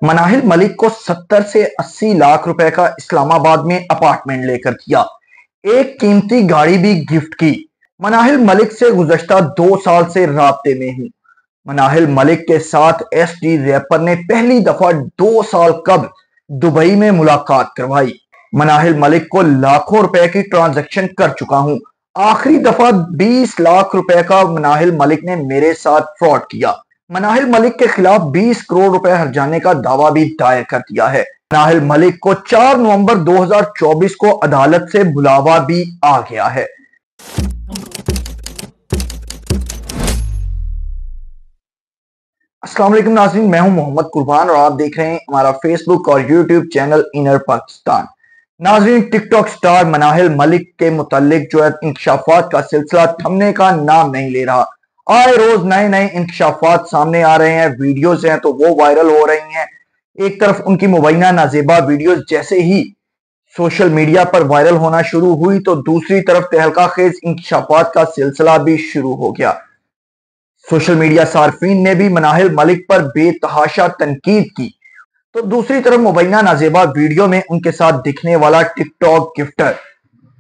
मनाहिल मलिक को 70 से 80 लाख रुपए का इस्लामाबाद में अपार्टमेंट लेकर दिया, एक कीमती गाड़ी भी गिफ्ट की। मनाहिल मलिक से गुज़श्ता 2 साल से राब्ते में हूं। मनाहिल मलिक के साथ एसडी रैपर ने पहली दफा 2 साल कबल दुबई में मुलाकात करवाई। मनाहिल मलिक को लाखों रुपए की ट्रांजैक्शन कर चुका हूं। आखिरी दफा 20 लाख रुपए का मनाहिल मलिक ने मेरे साथ फ्रॉड किया। मनाहिल मलिक के खिलाफ 20 करोड़ रुपए हर्जाने का दावा भी दायर कर दिया है। मनाहिल मलिक को 4 नवंबर 2024 को अदालत से बुलावा भी आ गया है। अस्सलाम वालेकुम नाज़रीन, मैं हूं मोहम्मद कुर्बान और आप देख रहे हैं हमारा फेसबुक और यूट्यूब चैनल इनर पाकिस्तान। नाज़रीन, टिकटॉक स्टार मनाहिल मलिक के मुतालिक जो है इंकशाफात का सिलसिला थमने का नाम नहीं ले रहा। आए रोज नए नए इंकशाफात सामने आ रहे हैं, वीडियोस हैं तो वो वायरल हो रही हैं। एक तरफ उनकी मुबैना नाजेबा वीडियोस जैसे ही सोशल मीडिया पर वायरल होना शुरू हुई तो दूसरी तरफ तहलका खेज इंकशाफात का सिलसिला भी शुरू हो गया। सोशल मीडिया सार्फिन ने भी मनाहिल मलिक पर बेतहाशा तनकीद की तो दूसरी तरफ मुबैना नाजेबा वीडियो में उनके साथ दिखने वाला टिकटॉक गिफ्टर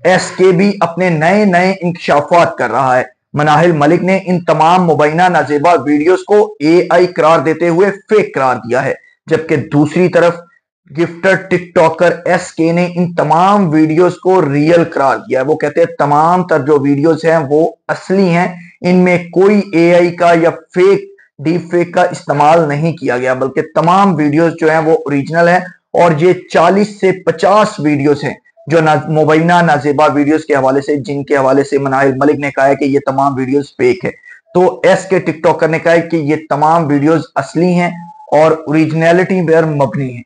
एसके भी अपने नए नए इंकशाफात कर रहा है। मनाहिल मलिक ने इन तमाम मुबैना नाजेबा वीडियोस को एआई करार देते हुए फेक करार दिया है, जबकि दूसरी तरफ गिफ्टर टिकटॉकर एसके ने इन तमाम वीडियोस को रियल करार दिया है। वो कहते हैं तमाम तर जो वीडियोस हैं वो असली हैं, इनमें कोई एआई का या फेक डीप फेक का इस्तेमाल नहीं किया गया, बल्कि तमाम वीडियोस जो हैं वो ओरिजिनल है। और ये 40 से 50 वीडियोस हैं जो मुबैना नाजेबा वीडियोस के हवाले से, जिनके हवाले से मनाहिल मलिक ने कहा है कि ये तमाम वीडियोस फेक है, तो एस के टिकटॉकर ने कहा है कि ये तमाम वीडियोस असली हैं और ओरिजिनलिटी पर मबनी है।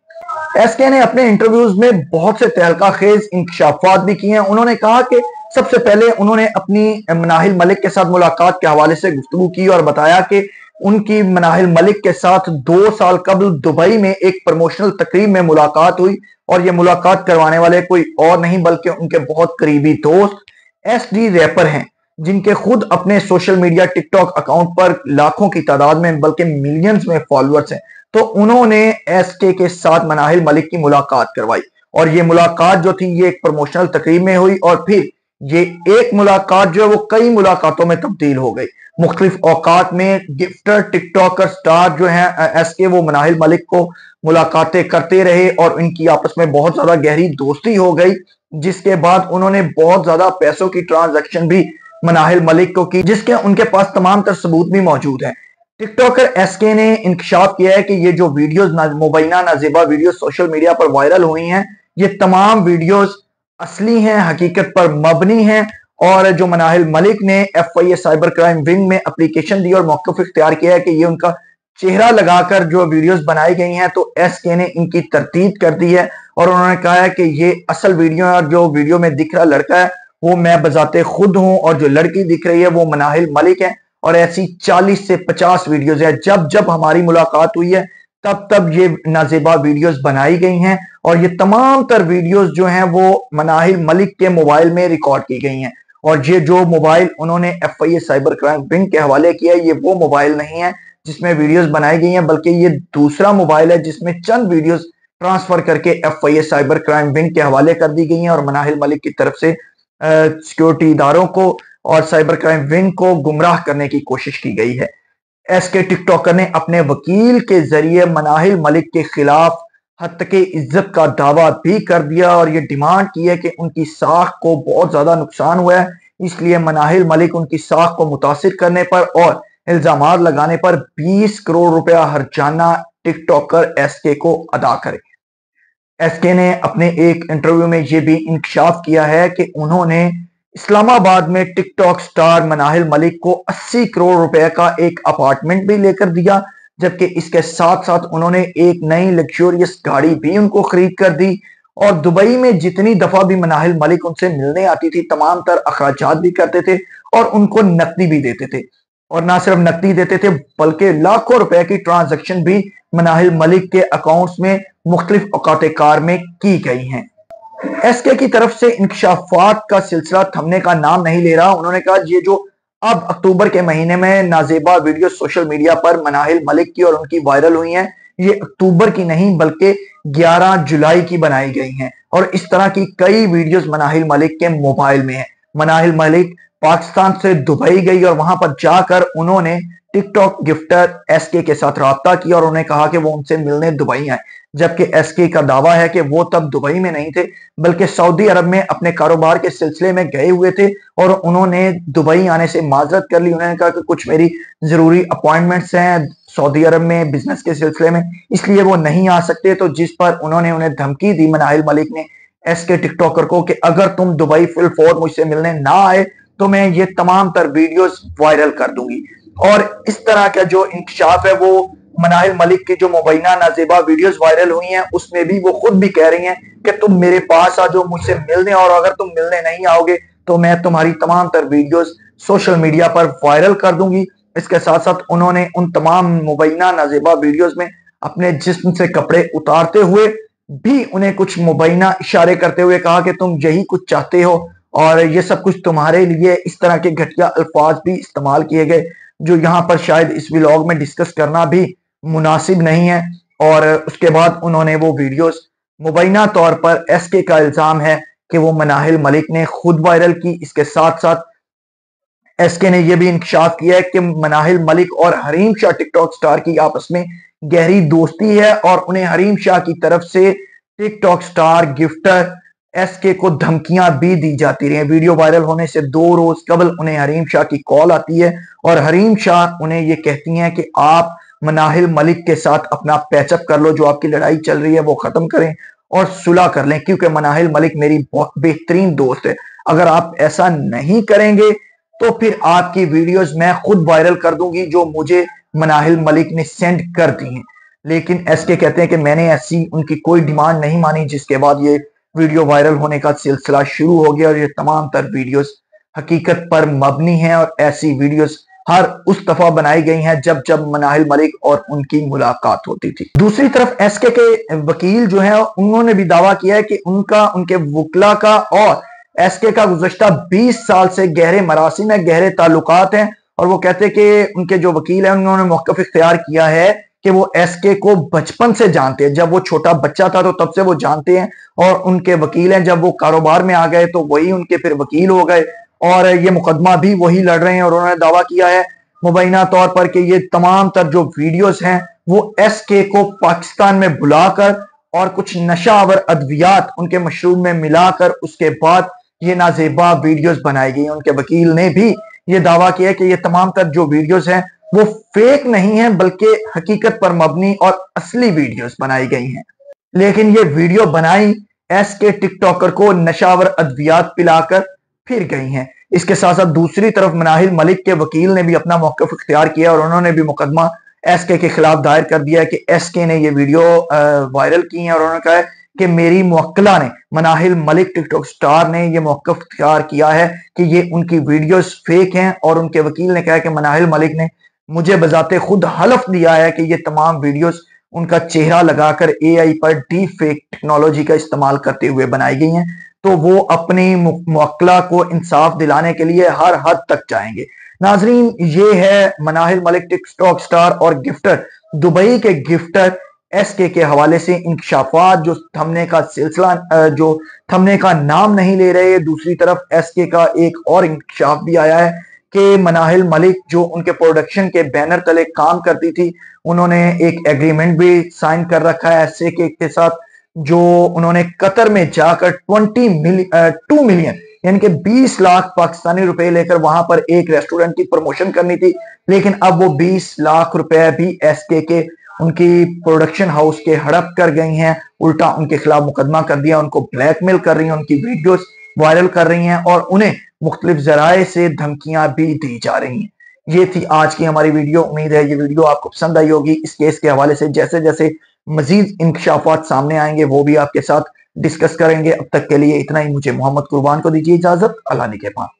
एस के ने अपने इंटरव्यूज में बहुत से तहलका खेज इंकशाफात भी किए हैं। उन्होंने कहा कि सबसे पहले उन्होंने अपनी मनाहिल मलिक के साथ मुलाकात के हवाले से गुफ्तगू की और बताया कि उनकी मनाहिल मलिक के साथ 2 साल कबल दुबई में एक प्रमोशनल तकरीब में मुलाकात हुई और ये मुलाकात करवाने वाले कोई और नहीं बल्कि उनके बहुत करीबी दोस्त एसडी रैपर हैं, जिनके खुद अपने सोशल मीडिया टिकटॉक अकाउंट पर लाखों की तादाद में बल्कि मिलियंस में फॉलोअर्स हैं। तो उन्होंने एसके के साथ मनाहिल मलिक की मुलाकात करवाई और ये मुलाकात जो थी ये एक प्रमोशनल तकरीब में हुई और फिर ये एक मुलाकात जो है वो कई मुलाकातों में तब्दील हो गई। मुख्तलिफ औकात में गिफ्टर टिकटॉकर स्टार जो है एसके वो मनाहिल मलिक को मुलाकातें करते रहे और इनकी आपस में बहुत ज्यादा गहरी दोस्ती हो गई, जिसके बाद उन्होंने बहुत ज्यादा पैसों की ट्रांजैक्शन भी मनाहिल मलिक को की, जिसके उनके पास तमाम तर सबूत भी मौजूद है। टिकटॉकर एसके ने इंकशाफ किया है कि ये जो वीडियोस मुबैना नाजेबा वीडियोस सोशल मीडिया पर वायरल हुई हैं ये तमाम वीडियोस असली हैं, हकीकत पर मबनी हैं। और जो मनाहिल मलिक ने एफआईए साइबर क्राइम विंग में एप्लीकेशन दी और मौक़िफ़ इख्तियार किया है कि ये उनका चेहरा लगाकर जो वीडियोस बनाई गई हैं, तो एसके ने इनकी तरतीब कर दी है और उन्होंने कहा है कि ये असल वीडियो है और जो वीडियो में दिख रहा लड़का है वो मैं बजाते खुद हूं और जो लड़की दिख रही है वो मनाहिल मलिक है। और ऐसी 40 से 50 वीडियोस है। जब जब हमारी मुलाकात हुई है तब तब ये नाजेबा वीडियोस बनाई गई हैं और ये तमाम तर वीडियोस जो हैं वो मनाहिल मलिक के मोबाइल में रिकॉर्ड की गई हैं। और ये जो मोबाइल उन्होंने एफआईए साइबर क्राइम विंग के हवाले किया है ये वो मोबाइल नहीं है जिसमें वीडियोस बनाई गई हैं, बल्कि ये दूसरा मोबाइल है जिसमें चंद वीडियोस ट्रांसफर करके एफआईए साइबर क्राइम विंग के हवाले कर दी गई हैं और मनाहिल मलिक की तरफ से सिक्योरिटी इदारों को और साइबर क्राइम विंग को गुमराह करने की कोशिश की गई है। एसके टिकटॉकर ने अपने वकील के जरिए मनाहिल मलिक के खिलाफ हत्या इज्जत का दावा भी कर दिया और ये डिमांड की है कि उनकी साख को बहुत ज्यादा नुकसान हुआ है, इसलिए मनाहिल मलिक उनकी साख को मुतासिर करने पर और इल्जामात लगाने पर 20 करोड़ रुपया हर्जाना टिकटॉकर एसके को अदा करे। एसके ने अपने एक इंटरव्यू में यह भी इंकशाफ किया है कि उन्होंने इस्लामाबाद में टिकटॉक स्टार मनाहिल मलिक को 80 करोड़ रुपए का एक अपार्टमेंट भी लेकर दिया, जबकि इसके साथ साथ उन्होंने एक नई लग्जूरियस गाड़ी भी उनको खरीद कर दी और दुबई में जितनी दफा भी मनाहिल मलिक उनसे मिलने आती थी तमाम तर अखराजात भी करते थे और उनको नकदी भी देते थे। और ना सिर्फ नकदी देते थे बल्कि लाखों रुपए की ट्रांजैक्शन भी मनाहिल मलिक के अकाउंट्स में मुख्तलिफ औकात कार में की गई हैं। एसके की तरफ से इंकशाफात का सिलसिला थमने का नाम नहीं ले रहा। उन्होंने कहा ये जो अब अक्टूबर के महीने में नाजेबा वीडियो सोशल मीडिया पर मनाहिल मलिक की और उनकी वायरल हुई हैं یہ اکتوبر کی نہیں بلکہ 11 جولائی کی بنائی گئی ہیں، اور اس طرح کی کئی ویڈیوز مناہل ملک کے موبائل میں ہیں۔ مناہل ملک پاکستان سے دبئی گئی اور وہاں پر جا کر انہوں نے ٹک ٹاک گفٹر ایس کے ساتھ رابطہ کیا اور انہیں کہا کہ وہ ان سے ملنے دبئی آئے، جبکہ ایس کے کا دعویٰ ہے کہ وہ تب دبئی میں نہیں تھے بلکہ سعودی عرب میں اپنے کاروبار کے سلسلے میں گئے ہوئے تھے، اور انہوں نے دبئی آنے سے معذرت کر لی۔ انہوں نے کہا کہ کچھ میری ضروری اپوائنٹمنٹس ہیں سعودی عرب میں بزنس کے سلسلے میں، اس لیے وہ نہیں آ سکتے، تو جس پر انہوں نے انہیں دھمکی دی مناہل ملک نے ایس کے ٹک ٹاکر کو کہ اگر تم دبئی فی الفور مجھ سے ملنے نہ آئے تو میں یہ تمام تر ویڈیوز وائرل کر دوں گی۔ اور اس طرح کا جو انکشاف ہے وہ مناہل ملک کی جو مبینہ نازیبہ ویڈیوز وائرل ہوئی ہیں اس میں بھی وہ خود بھی کہہ رہی ہیں کہ تم میرے پاس آ جو مجھ سے ملنے، اور اگر تم ملنے نہیں آؤ گے تو میں تمہاری تمام تر ویڈیوز سوشل میڈیا پر وائرل کر دوں گی۔ اس کے ساتھ ساتھ انہوں نے ان تمام مبینہ نازیبہ ویڈیوز میں اپنے جسم سے کپڑے اتارتے ہوئے بھی انہیں کچھ مبینہ اشارے کرتے ہوئے کہا کہ تم یہی کچھ چاہتے ہو اور یہ سب کچھ تمہارے لیے، اس طرح کے گھٹیا الفاظ بھی استعمال کیے گئے جو یہاں پر شاید اس ویلاگ میں ڈسکس کرنا بھی مناسب نہیں ہے۔ اور اس کے بعد انہوں نے وہ ویڈیوز مبینہ طور پر ایس کے کا الزام ہے کہ وہ مناہل ملک نے خود وائرل کی۔ اس کے ساتھ ساتھ ایس کے نے یہ بھی انکشاف کیا ہے کہ مناہل ملک اور حریم شاہ ٹک ٹاک سٹار کی آپس میں گہری دوستی ہے، اور انہیں حریم شاہ کی طرف سے ٹک ٹاک سٹار گفٹر ایس کے کو دھمکیاں بھی دی جاتی رہی ہیں۔ ویڈیو وائرل ہونے سے 2 روز قبل انہیں حریم شاہ کی کال آتی ہے اور حریم شاہ انہیں یہ کہتی ہیں کہ آپ مناہل ملک کے ساتھ اپنا پیچ اپ کر لو، جو آپ کی لڑائی چل رہی ہے وہ ختم کریں اور صلح کر لیں، کیونکہ مناہل ملک میری بہت بہترین دوست ہے، اگر آپ ایسا نہیں کریں گے تو پھر آپ کی ویڈیوز میں خود وائرل کر دوں گی جو مجھے مناہل ملک نے سینڈ کر دی ہیں۔ لیکن ایس کے کہتے ہیں کہ میں نے ایسی ان کی کوئی ڈیمانڈ نہیں مانی، جس کے بعد یہ ویڈیو وائرل ہونے کا سلسلہ شروع ہو گیا، اور یہ تمام تر ویڈیوز حقیقت پر مبنی ہیں، اور ایسی ویڈیوز ہر اس دفعہ بنائی گئی ہیں جب مناہل ملک اور ان کی ملاقات ہوتی تھی۔ دوسری طرف ایس کے وکیل جو ہیں انہوں نے بھی دعویٰ کیا ہے کہ ان کے وکلا کا اور ایس کے کا گزشتہ 20 سال سے گہرے مراسم ہے، گہرے تعلقات ہیں، اور وہ کہتے ہیں کہ ان کے جو وکیل ہیں انہوں نے موقف اختیار کیا ہے کہ وہ ایس کے کو بچپن سے جانتے ہیں، جب وہ چھوٹا بچہ تھا تو تب سے وہ جانتے ہیں، اور ان کے وکیل ہیں جب وہ کاروبار میں آ گئے تو وہی ان کے پھر وکیل ہو گئے، اور یہ مقدمہ بھی وہی لڑ رہے ہیں۔ اور انہوں نے دعویٰ کیا ہے مبینہ طور پر کہ یہ تمام تر جو ویڈیوز ہیں وہ ایس کے کو پاکستان میں بلا کر اور کچھ نشہ آور ادویات ان کے مشروب میں ملا کر اس کے بعد یہ نازیبہ ویڈیوز بنائی گئی ہیں۔ ان کے وکیل نے بھی یہ دعویٰ کیا کہ یہ تمام تر جو ویڈیوز ہیں وہ فیک نہیں ہیں بلکہ حقیقت پر مبنی اور اصلی ویڈیوز بنائی گئی ہیں، لیکن یہ ویڈیو بنائی ایس کے ٹک ٹاکر کو نشہ آور ادویات پلا کر پھر گئی ہیں۔ اس کے ساتھ ساتھ دوسری طرف مناہل ملک کے وکیل نے بھی اپنا موقف اختیار کیا، اور انہوں نے بھی مقدمہ ایس کے خلاف دائر کر دیا ہے کہ ایس کے نے یہ ویڈیو وائرل کی ہیں، اور انہوں نے کہا ہے کہ میری موکلہ نے مناہل ملک ٹک ٹاک سٹار نے یہ موقف اختیار کیا ہے کہ یہ ان کی ویڈیوز فیک ہیں، اور ان کے وکیل نے کہا کہ مناہل ملک نے مجھے بذات خود حلف دیا ہے کہ یہ تمام ویڈیوز ان کا چہرہ لگا کر اے آئی پر ڈی فیک ٹیکنالوجی کا استعمال کرتے ہوئے بنائی گئی ہیں، تو وہ اپنی موکلہ کو انصاف دلانے کے لیے ہر حد تک جائیں گے۔ ناظرین، یہ ہے مناہل ملک ٹک ٹاک سٹار اور گفٹر دبئی کے گفٹر ایس کے حوالے سے انکشافات جو تھمنے کا سلسلہ جو تھمنے کا نام نہیں لے رہے۔ دوسری طرف ایس کے کا ایک اور انکشاف بھی آیا ہے کہ مناہل ملک جو ان کے پروڈکشن کے بینر تلے کام کرتی تھی، انہوں نے ایک ایگریمنٹ بھی سائن کر رکھا ہے ایس کے ساتھ، جو انہوں نے قطر میں جا کر 2 ملین یعنی کہ 20 لاکھ پاکستانی روپے لے کر وہاں پر ایک ریسٹورنٹ کی پروموشن کرنی تھی، لیکن اب وہ 20 لاکھ روپے بھی ایس کے ان کی پروڈکشن ہاؤس کے ہڑپ کر گئی ہیں، الٹا ان کے خلاف مقدمہ کر دیا، ان کو بلیک میل کر رہی ہیں، ان کی ویڈیوز وائرل کر رہی ہیں، اور انہیں مختلف ذرائع سے دھمکیاں بھی دی جا رہی ہیں۔ یہ تھی آج کی ہماری ویڈیو، امید ہے یہ ویڈیو آپ کو پسند آئی ہوگی۔ اس کیس کے حوالے سے جیسے جیسے مزید انکشافات سامنے آئیں گے وہ بھی آپ کے ساتھ ڈسکس کریں گے۔ اب تک کے لیے اتنا ہی، مجھے محمد قربان کو دیجیے اجازت، اللہ نگہبان۔